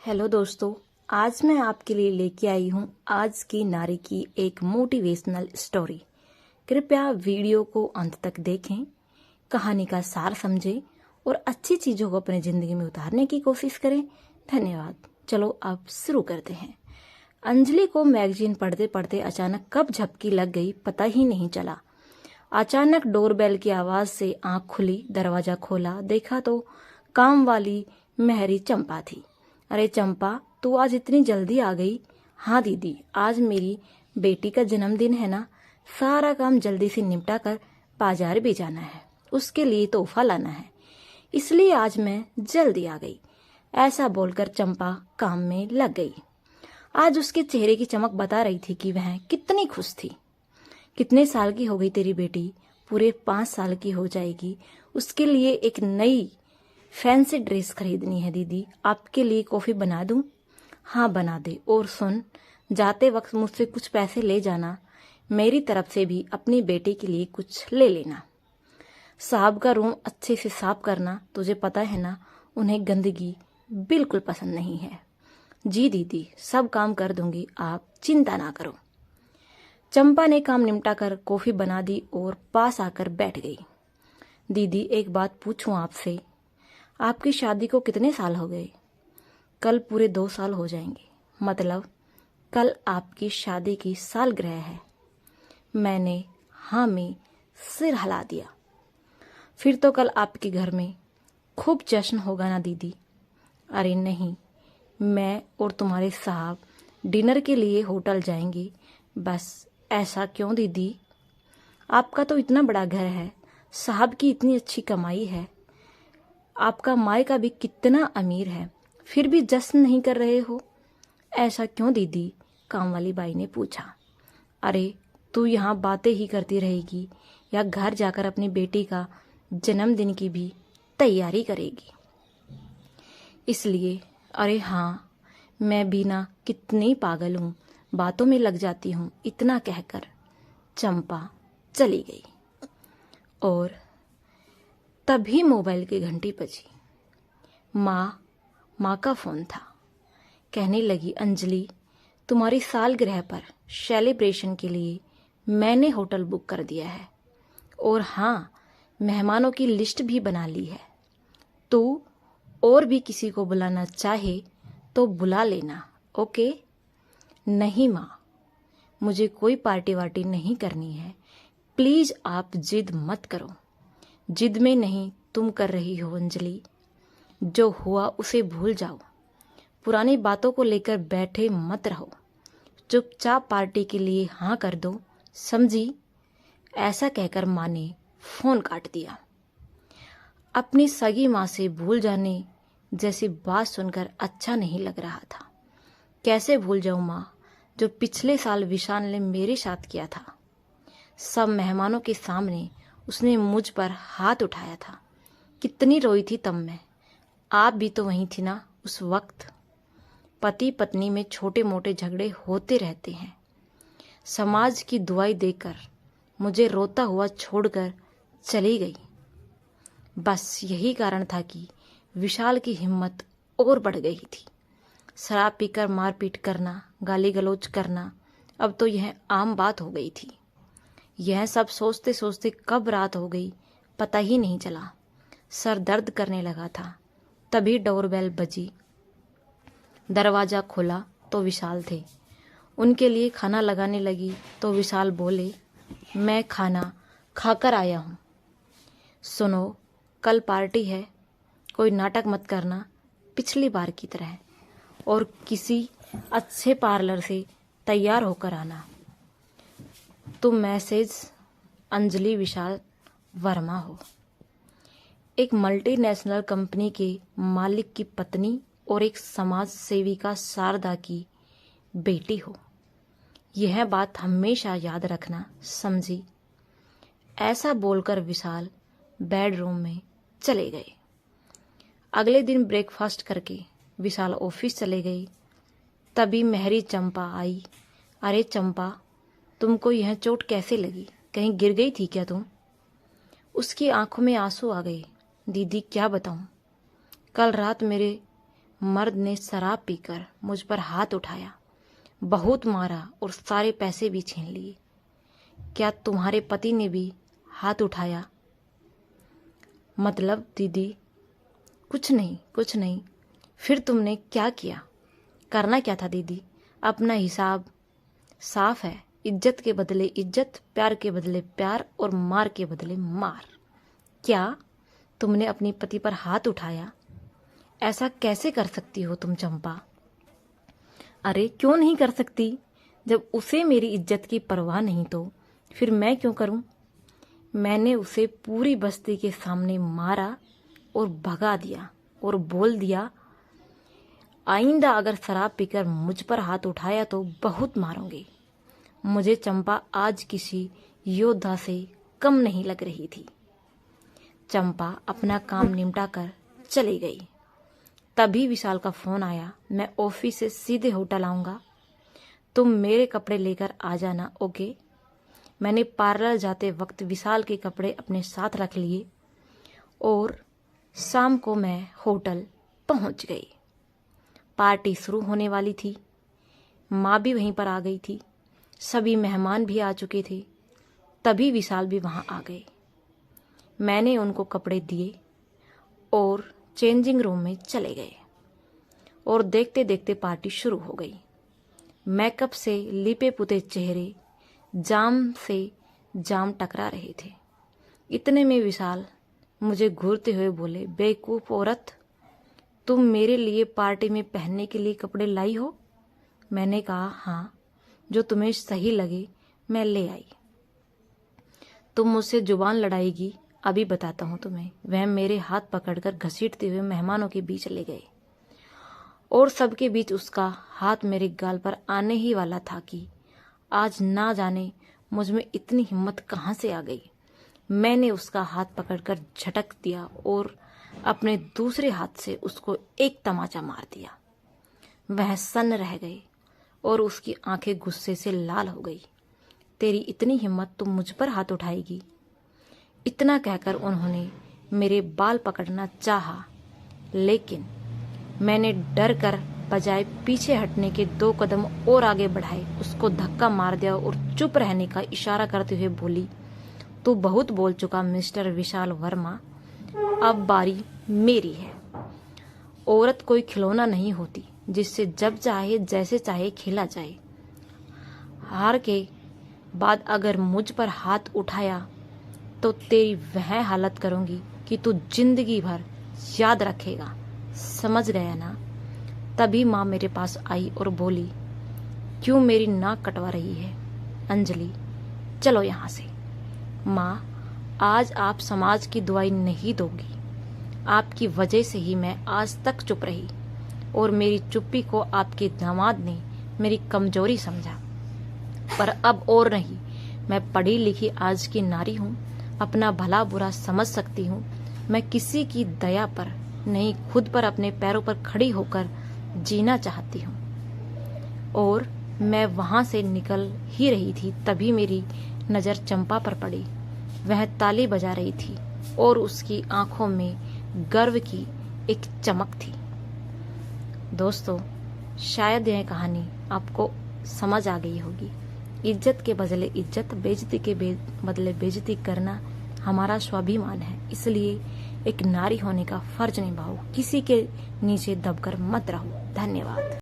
Hello दोस्तों, आज मैं आपके लिए लेके आई हूँ आज की नारी की एक मोटिवेशनल स्टोरी। कृपया वीडियो को अंत तक देखें, कहानी का सार समझें और अच्छी चीज़ों को अपनी ज़िंदगी में उतारने की कोशिश करें। धन्यवाद। चलो अब शुरू करते हैं। अंजलि को मैगजीन पढ़ते पढ़ते अचानक कब झपकी लग गई पता ही नहीं चला। अचानक डोरबेल की आवाज़ से आंख खुली, दरवाज़ा खोला, देखा तो काम वाली मेहरी चंपा थी। अरे चंपा, तू आज इतनी जल्दी आ गई? हाँ दीदी, आज मेरी बेटी का जन्मदिन है ना, सारा काम जल्दी से निपटा कर बाजार भी जाना है, उसके लिए तोहफा लाना है, इसलिए आज मैं जल्दी आ गई। ऐसा बोलकर चंपा काम में लग गई। आज उसके चेहरे की चमक बता रही थी कि वह कितनी खुश थी। कितने साल की हो गई तेरी बेटी? पूरे 5 साल की हो जाएगी। उसके लिए एक नई फैंसी ड्रेस खरीदनी है दीदी, आपके लिए कॉफ़ी बना दूं? हाँ बना दे। और सुन, जाते वक्त मुझसे कुछ पैसे ले जाना, मेरी तरफ से भी अपनी बेटी के लिए कुछ ले लेना। साहब का रूम अच्छे से साफ करना, तुझे पता है ना उन्हें गंदगी बिल्कुल पसंद नहीं है। जी दीदी, सब काम कर दूंगी, आप चिंता ना करो। चंपा ने काम निपटा कर कॉफ़ी बना दी और पास आकर बैठ गई। दीदी, एक बात पूछूं आपसे, आपकी शादी को कितने साल हो गए? कल पूरे 2 साल हो जाएंगे। मतलब कल आपकी शादी की सालगिरह है। मैंने हाँ में सिर हिला दिया। फिर तो कल आपके घर में खूब जश्न होगा ना दीदी? अरे नहीं, मैं और तुम्हारे साहब डिनर के लिए होटल जाएंगे बस। ऐसा क्यों दीदी? आपका तो इतना बड़ा घर है, साहब की इतनी अच्छी कमाई है, आपका मायका भी कितना अमीर है, फिर भी जश्न नहीं कर रहे हो? ऐसा क्यों दीदी? काम वाली बाई ने पूछा। अरे तू यहाँ बातें ही करती रहेगी या घर जाकर अपनी बेटी का जन्मदिन की भी तैयारी करेगी? इसलिए अरे हाँ, मैं भी ना कितनी पागल हूँ, बातों में लग जाती हूँ। इतना कहकर चंपा चली गई और तभी मोबाइल की घंटी बजी। माँ का फ़ोन था। कहने लगी, अंजलि, तुम्हारी सालगिरह पर सेलिब्रेशन के लिए मैंने होटल बुक कर दिया है और हाँ, मेहमानों की लिस्ट भी बना ली है। तू और भी किसी को बुलाना चाहे तो बुला लेना, ओके? नहीं माँ, मुझे कोई पार्टी वार्टी नहीं करनी है, प्लीज़ आप जिद मत करो। जिद में नहीं तुम कर रही हो अंजलि, जो हुआ उसे भूल जाओ, पुरानी बातों को लेकर बैठे मत रहो, चुपचाप पार्टी के लिए हाँ कर दो, समझी? ऐसा कहकर माँ ने फोन काट दिया। अपनी सगी माँ से भूल जाने जैसी बात सुनकर अच्छा नहीं लग रहा था। कैसे भूल जाऊँ माँ, जो पिछले साल विशाल ने मेरे साथ किया था। सब मेहमानों के सामने उसने मुझ पर हाथ उठाया था। कितनी रोई थी तब मैं। आप भी तो वहीं थी ना उस वक्त। पति पत्नी में छोटे मोटे झगड़े होते रहते हैं। समाज की दुआई देकर मुझे रोता हुआ छोड़कर चली गई। बस यही कारण था कि विशाल की हिम्मत और बढ़ गई थी। शराब पीकर मारपीट करना, गाली गलौज करना, अब तो यह आम बात हो गई थी। यह सब सोचते सोचते कब रात हो गई पता ही नहीं चला। सर दर्द करने लगा था। तभी डोरबेल बजी। दरवाज़ा खोला तो विशाल थे। उनके लिए खाना लगाने लगी तो विशाल बोले, मैं खाना खाकर आया हूँ। सुनो, कल पार्टी है, कोई नाटक मत करना पिछली बार की तरह, और किसी अच्छे पार्लर से तैयार होकर आना। तुम मैसेज अंजलि विशाल वर्मा हो, एक मल्टीनेशनल कंपनी के मालिक की पत्नी और एक समाज सेविका शारदा की बेटी हो। यह बात हमेशा याद रखना, समझी? ऐसा बोलकर विशाल बेडरूम में चले गए। अगले दिन ब्रेकफास्ट करके विशाल ऑफिस चले गए। तभी मेहरी चंपा आई। अरे चंपा, तुमको यह चोट कैसे लगी? कहीं गिर गई थी क्या तुम? उसकी आंखों में आंसू आ गए। दीदी क्या बताऊं, कल रात मेरे मर्द ने शराब पीकर मुझ पर हाथ उठाया, बहुत मारा और सारे पैसे भी छीन लिए। क्या तुम्हारे पति ने भी हाथ उठाया? मतलब दीदी, कुछ नहीं। फिर तुमने क्या किया? करना क्या था दीदी? अपना हिसाब साफ है। इज्जत के बदले इज्जत, प्यार के बदले प्यार और मार के बदले मार। क्या तुमने अपने पति पर हाथ उठाया? ऐसा कैसे कर सकती हो तुम चंपा? अरे क्यों नहीं कर सकती? जब उसे मेरी इज्जत की परवाह नहीं तो फिर मैं क्यों करूं? मैंने उसे पूरी बस्ती के सामने मारा और भगा दिया और बोल दिया, आइंदा अगर शराब पीकर मुझ पर हाथ उठाया तो बहुत मारूंगी। मुझे चंपा आज किसी योद्धा से कम नहीं लग रही थी। चंपा अपना काम निपटा कर चली गई। तभी विशाल का फोन आया, मैं ऑफिस से सीधे होटल आऊंगा, तुम मेरे कपड़े लेकर आ जाना, ओके? मैंने पार्लर जाते वक्त विशाल के कपड़े अपने साथ रख लिए और शाम को मैं होटल पहुंच गई। पार्टी शुरू होने वाली थी। माँ भी वहीं पर आ गई थी। सभी मेहमान भी आ चुके थे। तभी विशाल भी वहां आ गए। मैंने उनको कपड़े दिए और चेंजिंग रूम में चले गए और देखते देखते पार्टी शुरू हो गई। मेकअप से लिपे पुते चेहरे जाम से जाम टकरा रहे थे। इतने में विशाल मुझे घूरते हुए बोले, बेवकूफ औरत, तुम मेरे लिए पार्टी में पहनने के लिए कपड़े लाई हो? मैंने कहा, हाँ, जो तुम्हें सही लगे मैं ले आई। तुम मुझसे जुबान लड़ाएगी? अभी बताता हूं तुम्हें। वह मेरे हाथ पकड़कर घसीटते हुए मेहमानों के बीच ले गए और सबके बीच उसका हाथ मेरे गाल पर आने ही वाला था कि आज ना जाने मुझ में इतनी हिम्मत कहाँ से आ गई। मैंने उसका हाथ पकड़कर झटक दिया और अपने दूसरे हाथ से उसको एक तमाचा मार दिया। वह सन्न रह गई और उसकी आंखें गुस्से से लाल हो गई। तेरी इतनी हिम्मत, तुम मुझ पर हाथ उठाएगी? इतना कहकर उन्होंने मेरे बाल पकड़ना चाहा, लेकिन मैंने डर कर बजाय पीछे हटने के 2 कदम और आगे बढ़ाए, उसको धक्का मार दिया और चुप रहने का इशारा करते हुए बोली, तू बहुत बोल चुका मिस्टर विशाल वर्मा, अब बारी मेरी है। औरत कोई खिलौना नहीं होती जिससे जब चाहे जैसे चाहे खेला जाए। हार के बाद अगर मुझ पर हाथ उठाया तो तेरी वह हालत करूंगी कि तू जिंदगी भर याद रखेगा, समझ गया ना? तभी माँ मेरे पास आई और बोली, क्यों मेरी नाक कटवा रही है? अंजलि, चलो यहाँ से। माँ, आज आप समाज की दुआई नहीं दोगी। आपकी वजह से ही मैं आज तक चुप रही और मेरी चुप्पी को आपके दामाद ने मेरी कमजोरी समझा। पर अब और नहीं, मैं पढ़ी लिखी आज की नारी हूँ, अपना भला बुरा समझ सकती हूँ। मैं किसी की दया पर नहीं, खुद पर अपने पैरों पर खड़ी होकर जीना चाहती हूँ। और मैं वहां से निकल ही रही थी, तभी मेरी नज़र चंपा पर पड़ी। वह ताली बजा रही थी और उसकी आंखों में गर्व की एक चमक थी। दोस्तों, शायद यह कहानी आपको समझ आ गई होगी। इज्जत के बदले इज्जत, बेइज्जती के बदले बेइज्जती करना हमारा स्वाभिमान है। इसलिए एक नारी होने का फर्ज निभाओ, किसी के नीचे दबकर मत रहो। धन्यवाद।